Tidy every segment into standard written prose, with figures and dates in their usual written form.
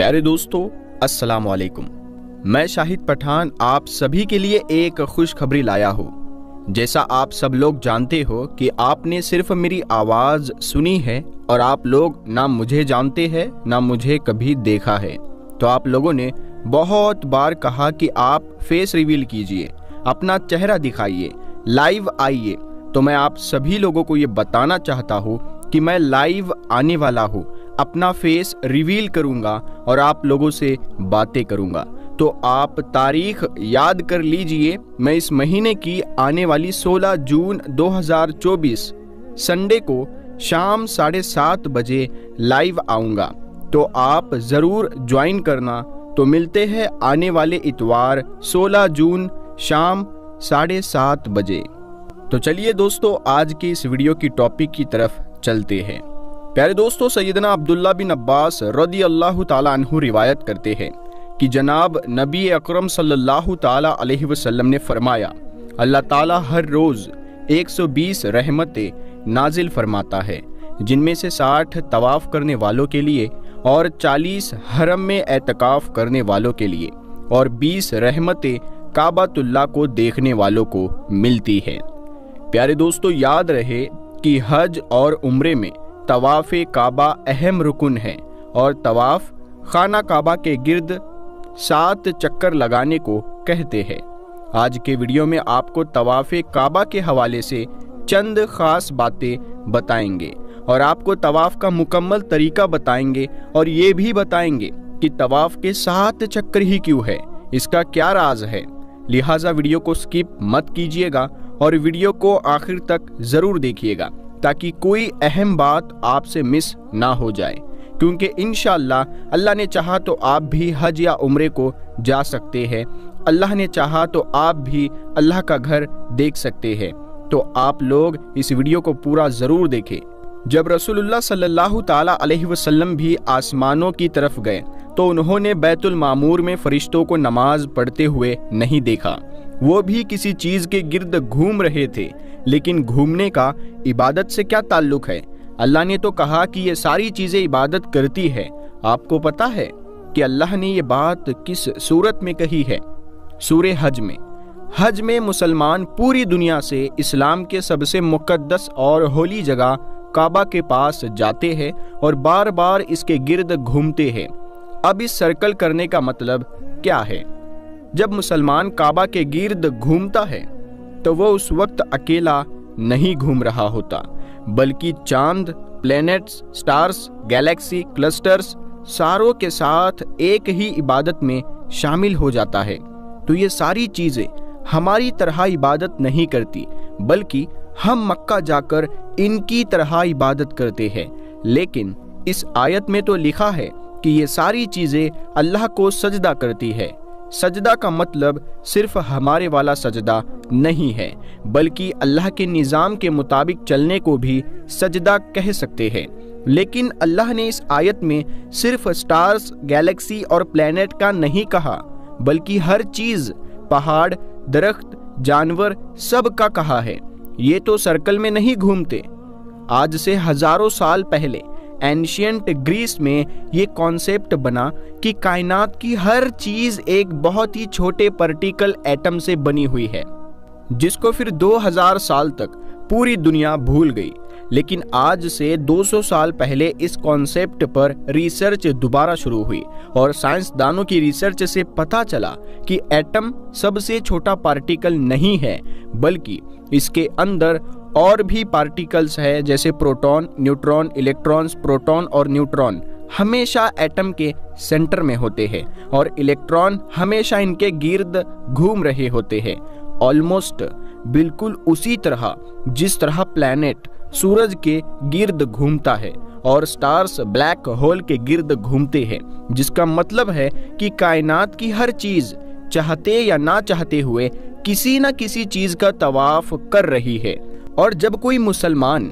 प्यारे दोस्तों, अस्सलाम वालेकुम। मैं शाहिद पठान आप सभी के लिए एक खुशखबरी लाया हूँ। जैसा आप सब लोग जानते हो कि आपने सिर्फ मेरी आवाज़ सुनी है और आप लोग ना मुझे जानते हैं ना मुझे कभी देखा है। तो आप लोगों ने बहुत बार कहा कि आप फेस रिवील कीजिए, अपना चेहरा दिखाइए, लाइव आइए। तो मैं आप सभी लोगों को ये बताना चाहता हूँ कि मैं लाइव आने वाला हूँ, अपना फेस रिवील करूंगा और आप लोगों से बातें करूंगा। तो आप तारीख याद कर लीजिए, मैं इस महीने की आने वाली 16 जून 2024 संडे को शाम 7:30 बजे लाइव आऊंगा। तो आप ज़रूर ज्वाइन करना। तो मिलते हैं आने वाले इतवार 16 जून शाम 7:30 बजे। तो चलिए दोस्तों, आज की इस वीडियो की टॉपिक की तरफ चलते हैं। प्यारे दोस्तों, सैयदना अब्दुल्ला बिन अब्बास रदी अल्लाह ताला अन्हु रिवायत करते हैं कि जनाब नबी अकरम सल्लल्लाहु ताला अलैहि वसल्लम ने फरमाया, अल्लाह ताला हर रोज़ 120 रहमतें नाजिल फरमाता है, जिनमें से 60 तवाफ़ करने वालों के लिए और 40 हरम में एतकाफ़ करने वालों के लिए और 20 रहमतें काबातुल्लाह को देखने वालों को मिलती है। प्यारे दोस्तों, याद रहे कि हज और उम्रे में तवाफ़ काबा अहम रुकन है और तवाफ़ खाना काबा के गिर्द 7 चक्कर लगाने को कहते हैं। आज के वीडियो में आपको तवाफ़ काबा के हवाले से चंद ख़ास बातें बताएंगे और आपको तवाफ़ का मुकम्मल तरीका बताएंगे और ये भी बताएंगे कि तवाफ़ के 7 चक्कर ही क्यों है, इसका क्या राज है। लिहाजा वीडियो को स्किप मत कीजिएगा और वीडियो को आखिर तक ज़रूर देखिएगा ताकि कोई अहम बात आपसे मिस ना हो जाए, क्योंकि इंशाअल्लाह अल्लाह ने चाहा तो आप भी हज या उम्रे को जा सकते हैं। अल्लाह ने चाहा तो आप भी अल्लाह का घर देख सकते हैं। तो आप लोग इस वीडियो को पूरा ज़रूर देखें। जब रसूलुल्लाह सल्लल्लाहु ताला अलैहि वसल्लम भी आसमानों की तरफ गए तो उन्होंने बैतुल मामूर में फरिश्तों को नमाज पढ़ते हुए नहीं देखा। वो भी किसी चीज़ के गिर्द घूम रहे थे, लेकिन घूमने का इबादत से क्या ताल्लुक है। अल्लाह ने तो कहा कि ये सारी चीज़ें इबादत करती है। आपको पता है कि अल्लाह ने ये बात किस सूरत में कही है? सूरे हज में। हज में मुसलमान पूरी दुनिया से इस्लाम के सबसे मुक़द्दस और होली जगह काबा के पास जाते हैं और बार बार इसके गिर्द घूमते हैं। अब इस सर्कल करने का मतलब क्या है? जब मुसलमान काबा के गिर्द घूमता है तो वो उस वक्त अकेला नहीं घूम रहा होता, बल्कि चांद, प्लैनेट्स, स्टार्स, गैलेक्सी, क्लस्टर्स सारों के साथ एक ही इबादत में शामिल हो जाता है। तो ये सारी चीज़ें हमारी तरह इबादत नहीं करती, बल्कि हम मक्का जाकर इनकी तरह इबादत करते हैं। लेकिन इस आयत में तो लिखा है कि ये सारी चीज़ें अल्लाह को सजदा करती है। सजदा का मतलब सिर्फ हमारे वाला सजदा नहीं है, बल्कि अल्लाह के निज़ाम के मुताबिक चलने को भी सजदा कह सकते हैं। लेकिन अल्लाह ने इस आयत में सिर्फ स्टार्स, गैलेक्सी और प्लैनेट का नहीं कहा, बल्कि हर चीज़, पहाड़, दरख्त, जानवर, सब का कहा है। ये तो सर्कल में नहीं घूमते। आज से हज़ारों साल पहले एंशियंट ग्रीस में ये कॉन्सेप्ट बना कि कायनात की हर चीज़ एक बहुत ही छोटे पार्टिकल एटम से बनी हुई है, जिसको फिर 2000 साल तक पूरी दुनिया भूल गई। लेकिन आज से 200 साल पहले इस कॉन्सेप्ट पर रिसर्च दोबारा शुरू हुई और साइंसदानों की रिसर्च से पता चला कि एटम सबसे छोटा पार्टिकल नहीं है, बल्कि इसके अंदर और भी पार्टिकल्स है, जैसे प्रोटॉन, न्यूट्रॉन, इलेक्ट्रॉन्स। प्रोटॉन और न्यूट्रॉन हमेशा एटम के सेंटर में होते हैं और इलेक्ट्रॉन हमेशा इनके गिर्द घूम रहे होते हैं। ऑलमोस्ट बिल्कुल उसी तरह जिस तरह प्लैनेट सूरज के गिर्द घूमता है और स्टार्स ब्लैक होल के गिर्द घूमते हैं, जिसका मतलब है कि कायनात की हर चीज चाहते या ना चाहते हुए किसी न किसी चीज का तवाफ कर रही है। और जब कोई मुसलमान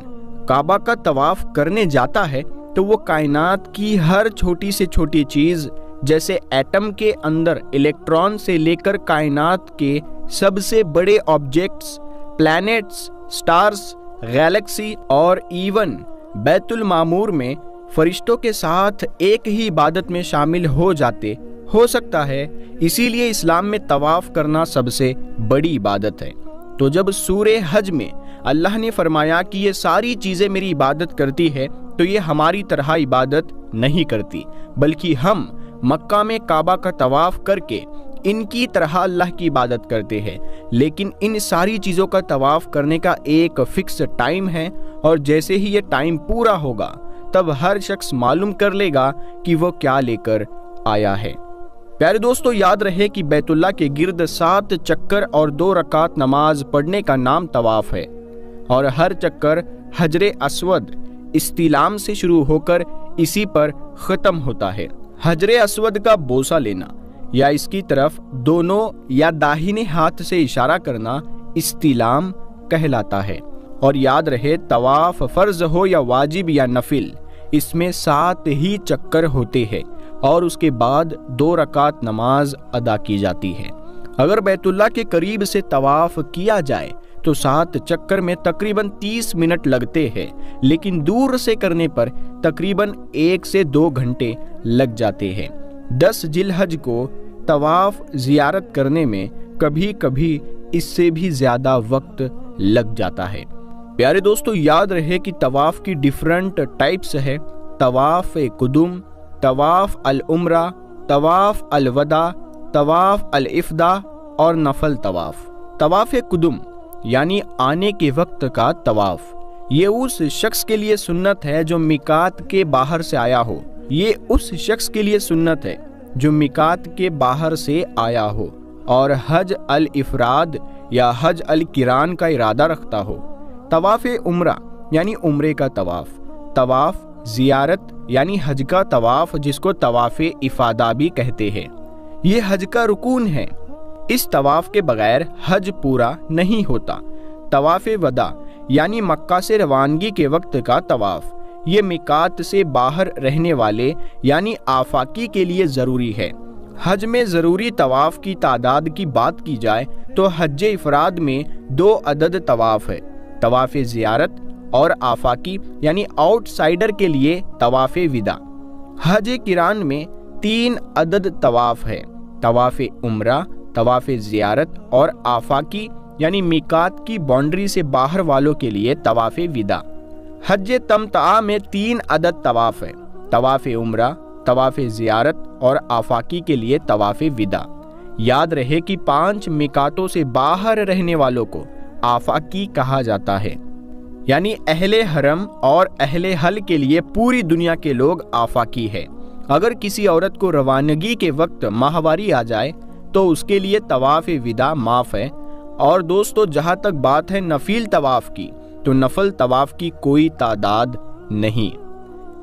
काबा का तवाफ करने जाता है तो वो कायनात की हर छोटी से छोटी चीज, जैसे एटम के अंदर इलेक्ट्रॉन से लेकर कायनात के सबसे बड़े ऑब्जेक्ट्स, प्लैनेट्स, स्टार्स, गैलेक्सी और इवन बैतुल मामूर में फरिश्तों के साथ एक ही इबादत में शामिल हो सकता है। इसीलिए इस्लाम में तवाफ करना सबसे बड़ी इबादत है। तो जब सूरे हज में अल्लाह ने फरमाया कि ये सारी चीज़ें मेरी इबादत करती है, तो ये हमारी तरह इबादत नहीं करती, बल्कि हम मक्का में काबा का तवाफ करके इनकी तरह अल्लाह की इबादत करते हैं। लेकिन इन सारी चीज़ों का तवाफ करने का एक फिक्स टाइम है, और जैसे ही ये टाइम पूरा होगा तब हर शख्स मालूम कर लेगा कि वो क्या लेकर आया है। प्यारे दोस्तों, याद रहे कि बैतुल्लाह के गिर्द 7 चक्कर और 2 रकात नमाज पढ़ने का नाम तवाफ है, और हर चक्कर हजरे अस्वद इस्तिलाम से शुरू होकर इसी पर ख़त्म होता है। हजरे अस्वद का बोसा लेना या इसकी तरफ दोनों या दाहिने हाथ से इशारा करना इस्तिलाम कहलाता है। और याद रहे, तवाफ फर्ज हो या वाजिब या नफिल, इसमें 7 ही चक्कर होते हैं और उसके बाद 2 रकात नमाज अदा की जाती है। अगर बैतुल्लाह के करीब से तवाफ किया जाए तो 7 चक्कर में तकरीबन 30 मिनट लगते हैं, लेकिन दूर से करने पर तकरीबन 1 से 2 घंटे लग जाते हैं। 10 जिलहज को तवाफ जियारत करने में कभी कभी इससे भी ज़्यादा वक्त लग जाता है। प्यारे दोस्तों, याद रहे कि तवाफ की डिफरेंट टाइप्स है। तवाफ कुदुम, तवाफ अल उम्रा, तवाफ अल वदा, तवाफ अल इफ्दा और नफल तवाफ। तवाफ कुदुम यानी आने के वक्त का तवाफ, ये उस शख्स के लिए सुन्नत है जो मिकात के बाहर से आया हो। ये उस शख्स के लिए सुन्नत है जो मिकात के बाहर से आया हो और हज अल इफराद या हज अल किरान का इरादा रखता हो। तवाफ उम्रा यानी उम्रे का तवाफ, तवाफ जियारत यानी हज का तवाफ जिसको तवाफ इफादा भी कहते हैं, ये हज का रुकून है। इस तवाफ के बगैर हज पूरा नहीं होता। तवाफ वदा यानी मक्का से रवानगी के वक्त का तवाफ, ये मिकात से बाहर रहने वाले यानी आफाकी के लिए ज़रूरी है। हज में ज़रूरी तवाफ की तादाद की बात की जाए तो हज इफराद में 2 अदद तवाफ है, तवाफ ज़ियारत और आफाकी यानी आउटसाइडर के लिए तवाफ विदा। हज किरान में 3 अदद तवाफ है, तवाफ उम्रा, तवाफ ज़ियारत और आफाकी यानी मिकात की बाउंड्री से बाहर वालों के लिए तवाफ विदा। हज तमतआ में 3 अदद तवाफ है, तवाफ उम्रा, तवाफ ज़ियारत और आफाकी के लिए तवाफ विदा। याद रहे कि 5 मिकातों से बाहर रहने वालों को आफाकी कहा जाता है, यानी अहले हरम और अहले हल के लिए पूरी दुनिया के लोग आफाकी है। अगर किसी औरत को रवानगी के वक्त माहवारी आ जाए तो उसके लिए तवाफ विदा माफ है। और दोस्तों, जहाँ तक बात है नफील तवाफ की, तो नफल तवाफ की कोई तादाद नहीं,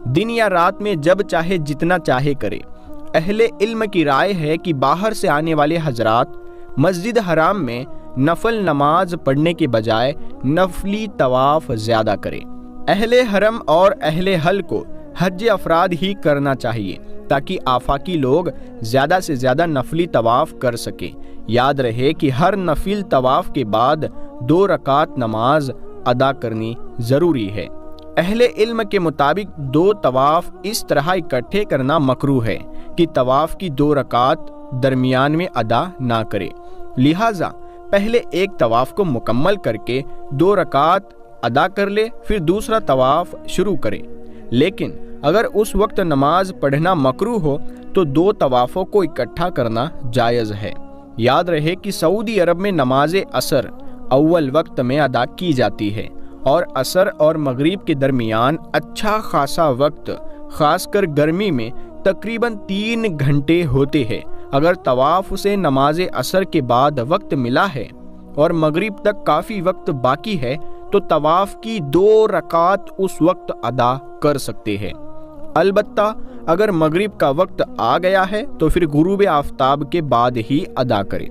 दिन या रात में जब चाहे जितना चाहे करे। अहले इल्म की राय है कि बाहर से आने वाले हजरात मस्जिद हराम में नफल नमाज पढ़ने के बजाय नफली तवाफ ज्यादा करें। अहले हरम और अहले हल को हज अफराद ही करना चाहिए ताकि आफाकी लोग ज्यादा से ज्यादा नफली तवाफ कर सके। याद रहे कि हर नफिल तवाफ के बाद 2 रकात नमाज अदा करनी जरूरी है। अहले इल्म के मुताबिक 2 तवाफ इस तरह इकट्ठे करना मकरूह है कि तवाफ की 2 रकात दरमियान में अदा ना करे। लिहाजा पहले एक तवाफ को मुकम्मल करके 2 रकात अदा कर ले, फिर दूसरा तवाफ शुरू करे। लेकिन अगर उस वक्त नमाज पढ़ना मकरूह हो तो 2 तवाफ़ों को इकट्ठा करना जायज़ है। याद रहे कि सऊदी अरब में नमाज असर अव्वल वक्त में अदा की जाती है और असर और मगरिब के दरमियान अच्छा खासा वक्त, खासकर गर्मी में तकरीबन 3 घंटे होते हैं। अगर तवाफ से नमाज असर के बाद वक्त मिला है और मगरिब तक काफ़ी वक्त बाकी है तो तवाफ की 2 रकात उस वक्त अदा कर सकते हैं। अलबत्ता अगर मगरिब का वक्त आ गया है तो फिर गुरूब आफताब के बाद ही अदा करें।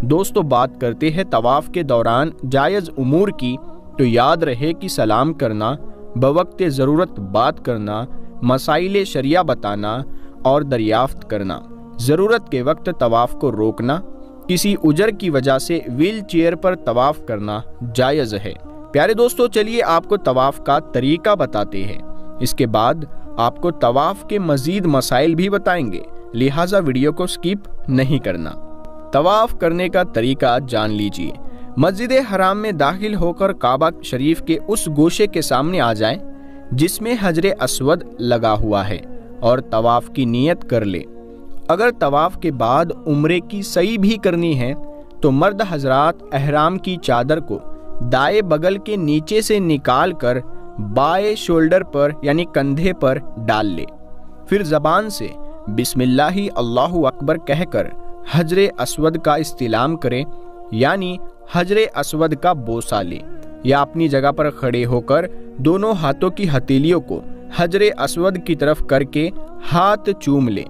दोस्तों, बात करते हैं तवाफ के दौरान जायज़ उमूर की, तो याद रहे कि सलाम करना, बवक्त ज़रूरत बात करना, मसाइल शरिया बताना और दरियाफ्त करना, ज़रूरत के वक्त तवाफ को रोकना, किसी उजर की वजह से व्हील चेयर पर तवाफ करना जायज़ है। प्यारे दोस्तों, चलिए आपको तवाफ का तरीका बताते हैं। इसके बाद آپ کو طواف کے مزید مسائل بھی بتائیں گے، لہٰذا ویڈیو کو سکپ نہیں کرنا۔ طواف کرنے کا طریقہ جان لیجئے۔ مسجد حرام میں داخل ہو کر کعبہ شریف کے اس گوشے کے سامنے آ جائیں جس میں حجر اسود لگا ہوا ہے اور طواف کی نیت کر لے۔ اگر طواف کے بعد عمرے کی سعی بھی کرنی ہے تو مرد حضرات احرام کی چادر کو دائیں بغل کے نیچے سے نکال کر بائیں شولڈر پر یعنی کندھے پر ڈال لے، پھر زبان سے بسم اللہ اللہ اکبر کہہ کر حجر اسود کا استلام کرے، یعنی حجر اسود کا بوسہ لے، یا اپنی جگہ پر کھڑے ہو کر دونوں ہاتھوں کی ہتھیلیوں کو حجر اسود کی طرف کر کے ہاتھ چوم لے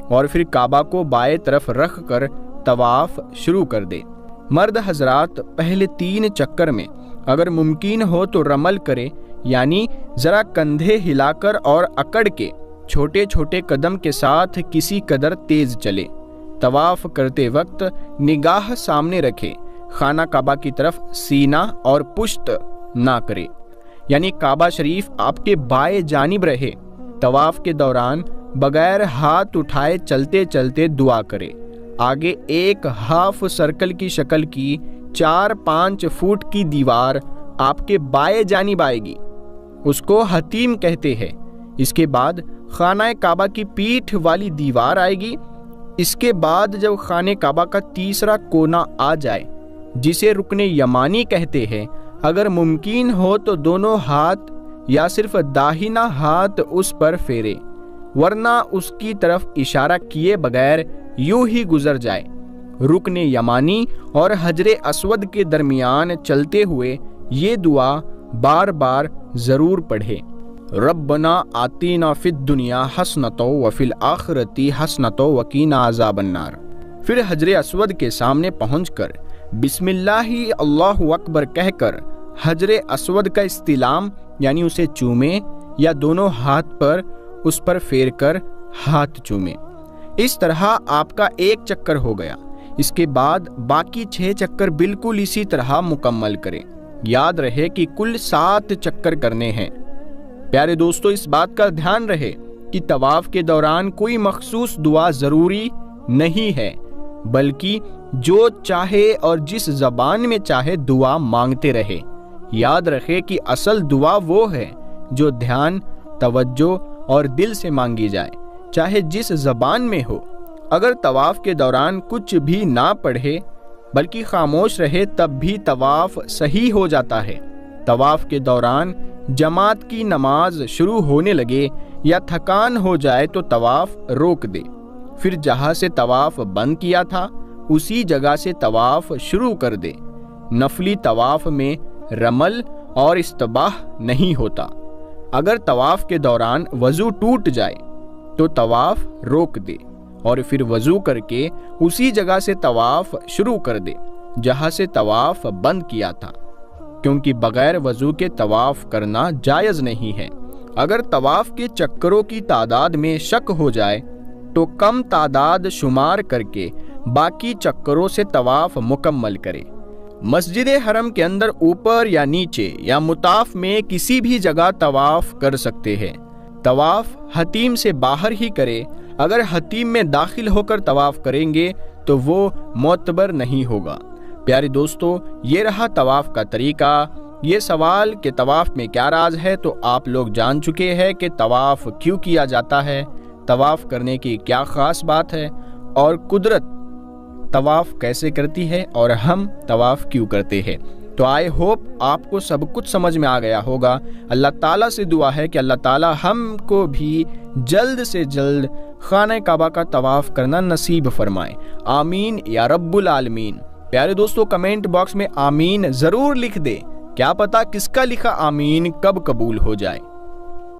اور پھر کعبہ کو بائیں طرف رکھ کر طواف شروع کر دے۔ مرد حضرات پہلے 3 چکر میں اگر ممکن ہو تو رمل کرے، یعنی ذرا کندھے ہلا کر اور اکڑ کے چھوٹے چھوٹے قدم کے ساتھ کسی قدر تیز چلے۔ طواف کرتے وقت نگاہ سامنے رکھے، خانہ کعبہ کی طرف سینہ اور پشت نہ کرے، یعنی کعبہ شریف آپ کے بائیں جانب رہے۔ طواف کے دوران بغیر ہاتھ اٹھائے چلتے چلتے دعا کرے۔ آگے ایک ہاف سرکل کی شکل کی 4-5 فٹ کی دیوار آپ کے بائیں جانب آئے گی، اس کو حتیم کہتے ہیں۔ اس کے بعد خانہ کعبہ کی پیٹھ والی دیوار آئے گی۔ اس کے بعد جب خانہ کعبہ کا تیسرا کونا آ جائے جسے رکن یمانی کہتے ہیں، اگر ممکن ہو تو دونوں ہاتھ یا صرف داہنا ہاتھ اس پر پھیرے، ورنہ اس کی طرف اشارہ کیے بغیر یوں ہی گزر جائے۔ رکن یمانی اور حجر اسود کے درمیان چلتے ہوئے یہ دعا بار بار ضرور پڑھے۔ ربنا آتینا فی الدنیا حسنۃ وفی الآخرۃ حسنۃ وقینا عذاب النار۔ پھر حجر اسود کے سامنے پہنچ کر بسم اللہ اللہ اکبر کہہ کر حجر اسود کا استلام یعنی اسے چومے، یا دونوں ہاتھ پر اس پر پھیر کر ہاتھ چومے۔ اس طرح آپ کا 1 چکر ہو گیا۔ اس کے بعد باقی 6 چکر بالکل اسی طرح مکمل کریں۔ یاد رہے کہ کل 7 چکر کرنے ہیں۔ پیارے دوستو، اس بات کا دھیان رہے کہ طواف کے دوران کوئی مخصوص دعا ضروری نہیں ہے، بلکہ جو چاہے اور جس زبان میں چاہے دعا مانگتے رہے۔ یاد رکھے کہ اصل دعا وہ ہے جو دھیان، توجہ اور دل سے مانگی جائے، چاہے جس زبان میں ہو۔ اگر طواف کے دوران کچھ بھی نہ پڑھے بلکہ خاموش رہے تب بھی طواف صحیح ہو جاتا ہے۔ طواف کے دوران جماعت کی نماز شروع ہونے لگے یا تھکان ہو جائے تو طواف روک دے، پھر جہاں سے طواف بند کیا تھا اسی جگہ سے طواف شروع کر دے۔ نفلی طواف میں رمل اور استباح نہیں ہوتا۔ اگر طواف کے دوران وضو ٹوٹ جائے تو طواف روک دے اور پھر وضو کر کے اسی جگہ سے طواف شروع کر دے جہاں سے طواف بند کیا تھا، کیونکہ بغیر وضو کے طواف کرنا جائز نہیں ہے۔ اگر طواف کے چکروں کی تعداد میں شک ہو جائے تو کم تعداد شمار کر کے باقی چکروں سے طواف مکمل کرے۔ مسجد حرم کے اندر اوپر یا نیچے یا مطاف میں کسی بھی جگہ طواف کر سکتے ہیں۔ طواف حتیم سے باہر ہی کرے۔ اگر حتیم میں داخل ہو کر طواف کریں گے تو وہ معتبر نہیں ہوگا۔ پیارے دوستو، یہ رہا طواف کا طریقہ۔ یہ سوال کہ طواف میں کیا راز ہے تو آپ لوگ جان چکے ہیں کہ طواف کیوں کیا جاتا ہے، طواف کرنے کی کیا خاص بات ہے، اور قدرت طواف کیسے کرتی ہے اور ہم طواف کیوں کرتے ہیں۔ تو آئی ہوپ آپ کو سب کچھ سمجھ میں آ گیا ہوگا۔ اللہ تعالیٰ سے دعا ہے کہ اللہ تعالیٰ ہم کو بھی جلد سے جلد خانہ کعبہ کا طواف کرنا نصیب فرمائے۔ آمین یا رب العالمین۔ پیارے دوستو، کمنٹ باکس میں آمین ضرور لکھ دے، کیا پتا کس کا لکھا آمین کب قبول ہو جائے۔